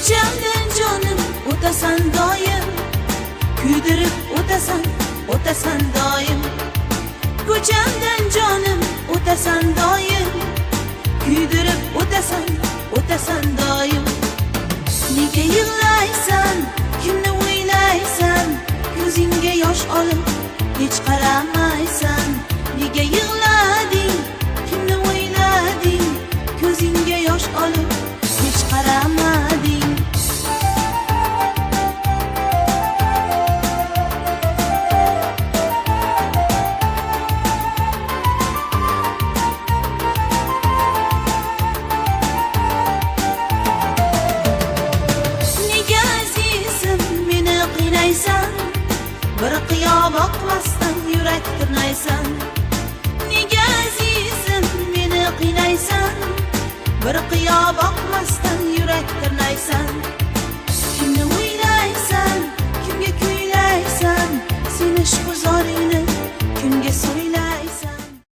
Ko'chamdan jonim o'tasan doim, kuydirib o'tasan doim. Ko'chamdan jonim o'tasan doim, kuydirib o'tasan doim. Nega yig'laysan, kimni o'ylaysan, ko'zingga yosh olib hech qaramaysan. Nega yig'lading, kimni o'ylading, ko'zingga yosh olib hech qaramading. Nega azizim meni qiynaysan, bir qiyo boqmasdan yurak tirnaysan. Nega azizim meni qiynaysan, bir qiyo boqmasdan